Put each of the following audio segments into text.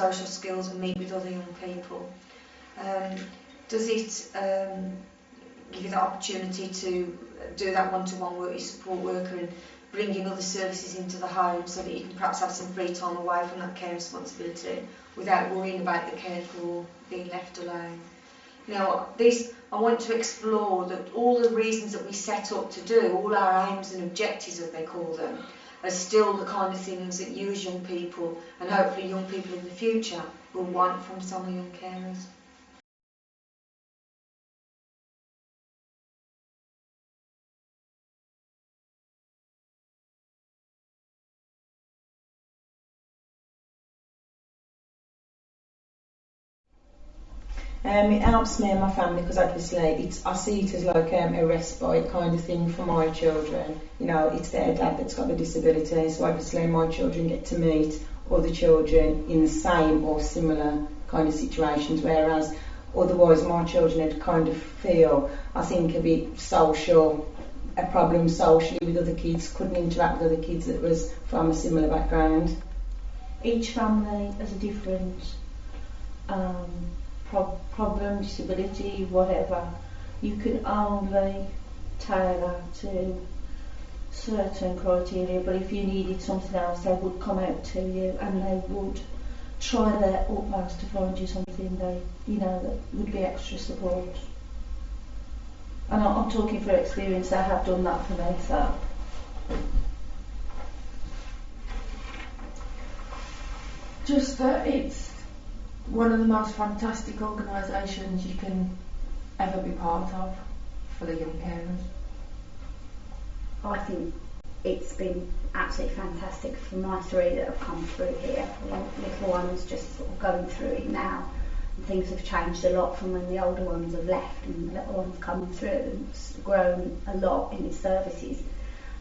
social skills and meet with other young people? Does it give you the opportunity to do that one-to-one work, your support worker, and bring in other services into the home so that you can perhaps have some free time away from that care responsibility without worrying about the caregiver or being left alone? You know, I want to explore that all the reasons that we set up to do, all our aims and objectives as they call them, are still the kind of things that you as young people, and hopefully young people in the future, will want from some young carers. It helps me and my family because obviously I see it as like a respite kind of thing for my children. You know, it's their dad that's got the disability, so obviously my children get to meet other children in the same or similar kind of situations, whereas otherwise my children would kind of feel, I think, a bit a problem socially with other kids, couldn't interact with other kids that was from a similar background. Each family has a different problem, disability, whatever. You can only tailor to certain criteria, but if you needed something else, they would come out to you and they would try their utmost to find you something that would be extra support. And I'm talking from experience, they have done that for me, so. Just that it's one of the most fantastic organisations you can ever be part of for the young carers. I think it's been absolutely fantastic for my three that have come through here. The little one's just sort of going through it now. And things have changed a lot from when the older ones have left and the little one's come through and it's grown a lot in its services.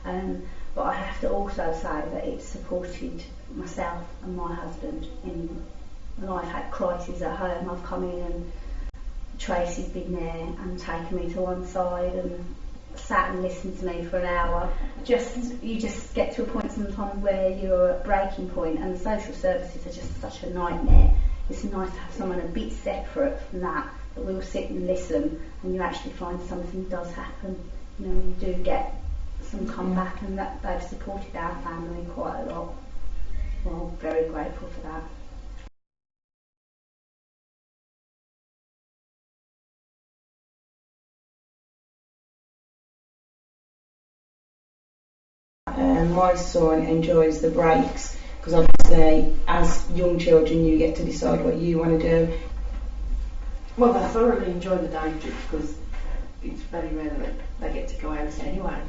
But I have to also say that it's supported myself and my husband when I've had crises at home. I've come in and Tracy's been there and taken me to one side and sat and listened to me for an hour. You just get to a point sometimes where you're at breaking point, and the social services are just such a nightmare. It's nice to have someone a bit separate from that will sit and listen, and you actually find something does happen. You do get some comeback, and that they've supported our family quite a lot. Well, very grateful for that. My son enjoys the breaks because obviously as young children you get to decide what you want to do. Well, they thoroughly enjoy the day trip because it's very rare that they get to go out anyway.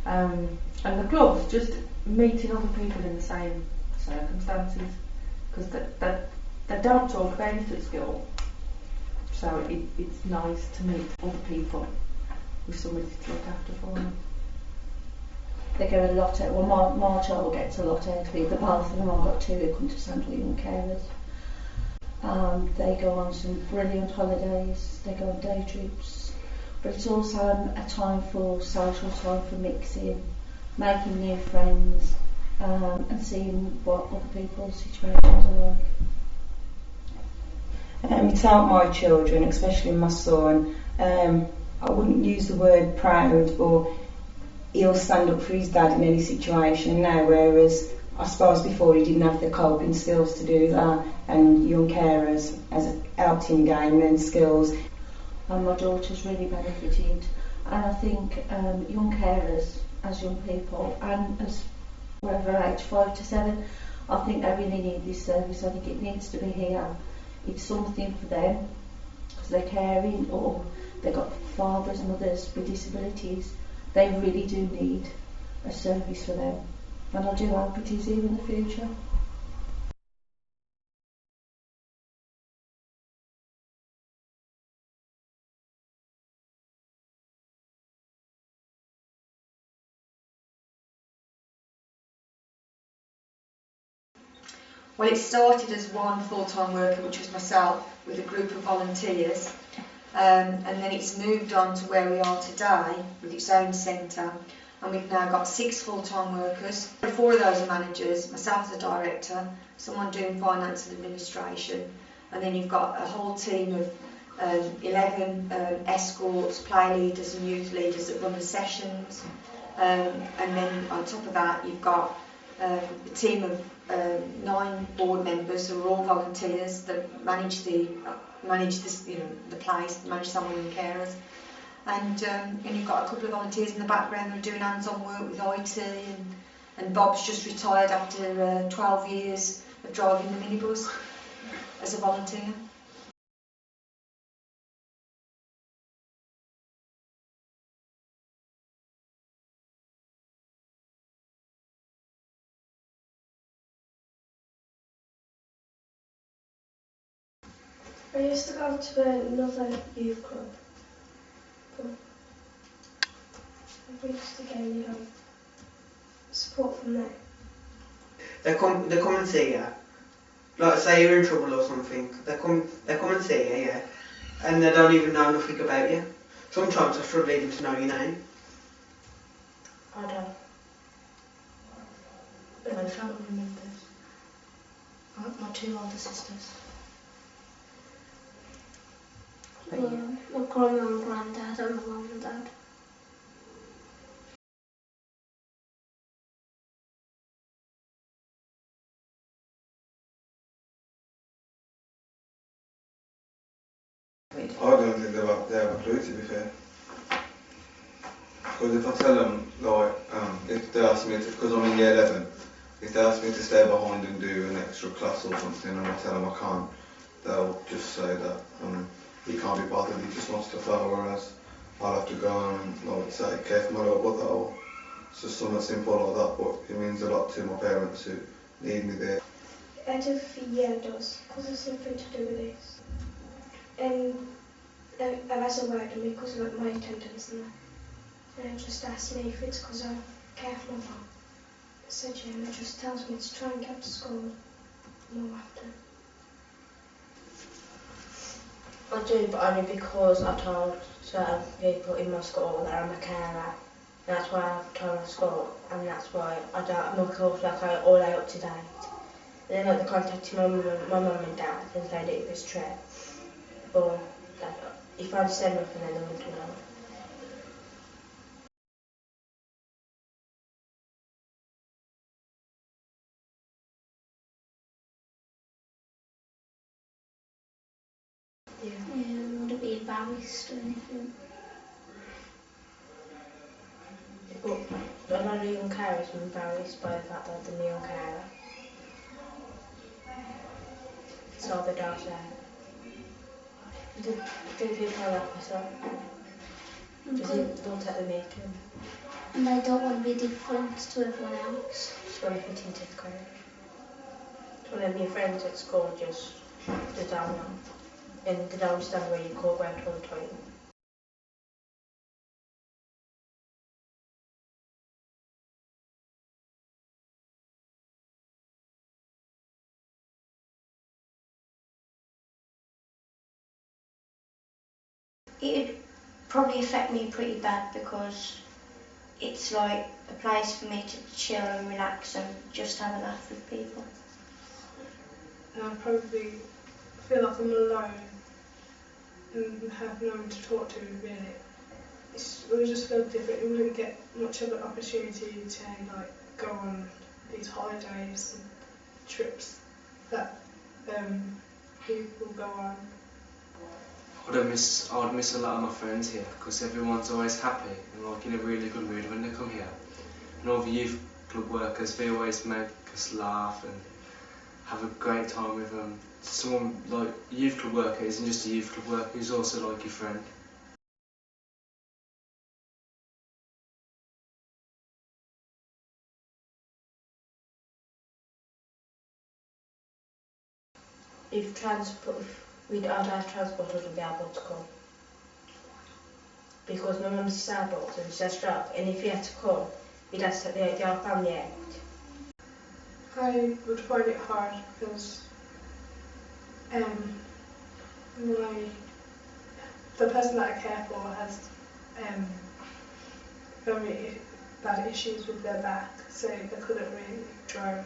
And the clubs, just meeting other people in the same circumstances, because they don't talk about it at school, so it's nice to meet other people with somebody to look after for them. They get a lot out. Well, my child gets a lot out of it. The both of them, I've got two who come to Sandwell young carers. They go on some brilliant holidays. They go on day trips, but it's also a time for social time, for mixing, making new friends, and seeing what other people's situations are like. It's helped my children, especially my son. I wouldn't use the word proud, but he'll stand up for his dad in any situation now, whereas I suppose before he didn't have the coping skills to do that, and young carers has helped him gain those skills. And my daughter's really benefited, and I think young carers, as young people, and as whatever age, 5 to 7, I think they really need this service. I think it needs to be here. It's something for them because they're caring, or they've got fathers, mothers with disabilities. They really do need a service for them, and I do hope it is here in the future. Well, it started as one full-time worker, which was myself, with a group of volunteers, and then it's moved on to where we are today with its own centre, and we've now got 6 full-time workers. 4 of those are managers, myself as a director, someone doing finance and administration, and then you've got a whole team of 11 escorts, play leaders and youth leaders that run the sessions, and then on top of that you've got a team of 9 board members who are all volunteers that manage the place, manage someone and carers. And you've got a couple of volunteers in the background who are doing hands-on work with IT, and Bob's just retired after 12 years of driving the minibus as a volunteer. I used to go to another youth club, but we used to get support from there. They come and see you. Like say you're in trouble or something. They come and see you, yeah. And they don't even know nothing about you. Sometimes I struggle even to know your name. I don't. My family members. My 2 older sisters. My grandma and granddad and my mum and dad. I don't think they have a clue, to be fair. Because if I tell them, like, if they ask me to, because I'm in year 11, if they ask me to stay behind and do an extra class or something and I tell them I can't, they'll just say that he can't be bothered, he just wants to follow, whereas I'll have to go and like say, care for my little brother, or it's just something simple like that, but it means a lot to my parents who need me there. I do feel it does, because it's something to do with this. And I've asked a word with me because of my attendance and that. And it just asked me if it's because I care for my mum. I said yeah, and it just tells me to try and get to school more often. I do, but only because I told certain people in my school that I'm a carer. That's why I've told my school, and that's why I'm not feel like I'm all out to date. And then like, they contacted my mum and dad and said it was true. But if I said nothing, then they wouldn't know. Yeah, would it be embarrassed or anything? But a lot of young carers are embarrassed by the fact that they're the young carer. So they don't say. Do people like myself? Don't take the meeting. And they don't want to be different to everyone else. Just want to fit into the crowd. One of your friends at school just they don't know. And they don't understand where you call going to the toilet. It'd probably affect me pretty bad because it's like a place for me to chill and relax and just have a laugh with people. And I'd probably feel like I'm alone and have no one to talk to really. It would just feel different. You wouldn't get much of an opportunity to like go on these holidays and trips that people go on. I'd miss a lot of my friends here because everyone's always happy and like in a really good mood when they come here. And all the youth club workers, they always make us laugh and have a great time with them. Someone like a youth club worker isn't just a youth club worker, he's also like your friend. I'd have transport wouldn't be able to come. Because my mum's disabled and she's a stroke, and if he had to come, he'd have to take the whole family out. I would find it hard because the person that I care for has very bad issues with their back, so they couldn't really drive.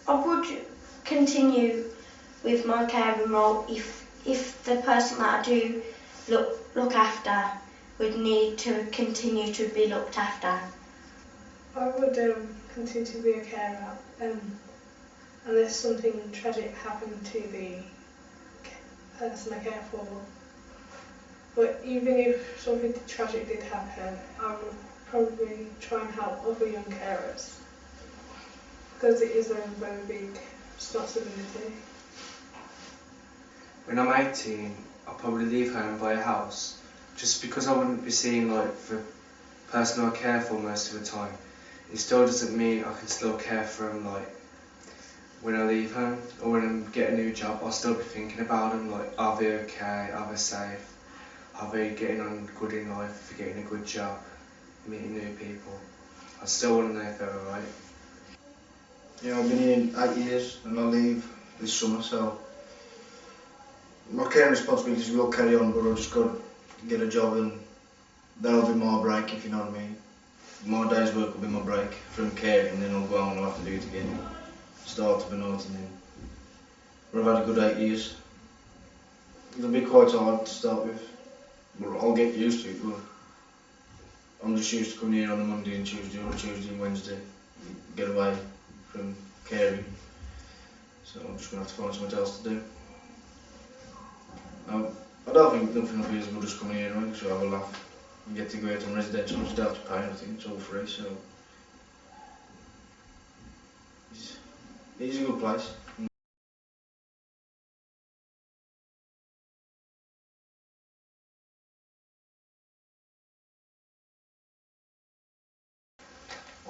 I would continue with my caring role if the person that I do look after would need to continue to be looked after. I would continue to be a carer unless something tragic happened to the person I care for. But even if something tragic did happen, I would probably try and help other young carers, because it is a very big responsibility. When I'm 18, I'll probably leave home and buy a house, just because I wouldn't be seeing like the person I care for most of the time. It still doesn't mean I can still care for them like when I leave home or when I get a new job. I'll still be thinking about them, like are they okay, are they safe, are they getting on good in life, getting a good job, meeting new people. I still want to know if they're alright. Yeah, I've been here 8 years and I leave this summer, so my caring responsibilities will carry on, but I've just got to get a job and that'll be my break, if you know what I mean. My day's work will be my break from caring, and then I'll go on and I'll have to do it again. Start to night and then. But I've had a good 8 years. It'll be quite hard to start with, but I'll get used to it. But I'm just used to coming here on a Monday and Tuesday, or Tuesday and Wednesday, get away from caring. So I'm just going to have to find something else to do. I don't think nothing will be as good as coming here, right? So have a laugh. You get to go out on residential, you don't have to pay anything, it's all free, so it's a good place.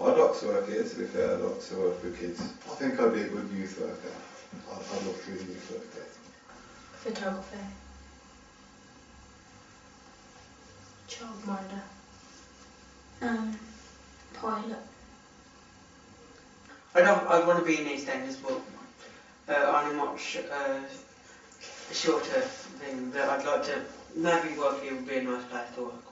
I'd like to work here, to be fair. I'd like to work with kids. I think I'd be a good youth worker. I'd love to be a youth worker. Photography. Childminder. Pilot. I want to be in EastEnders, but on a much shorter thing. But I'd like to maybe work here would be a nice place to work.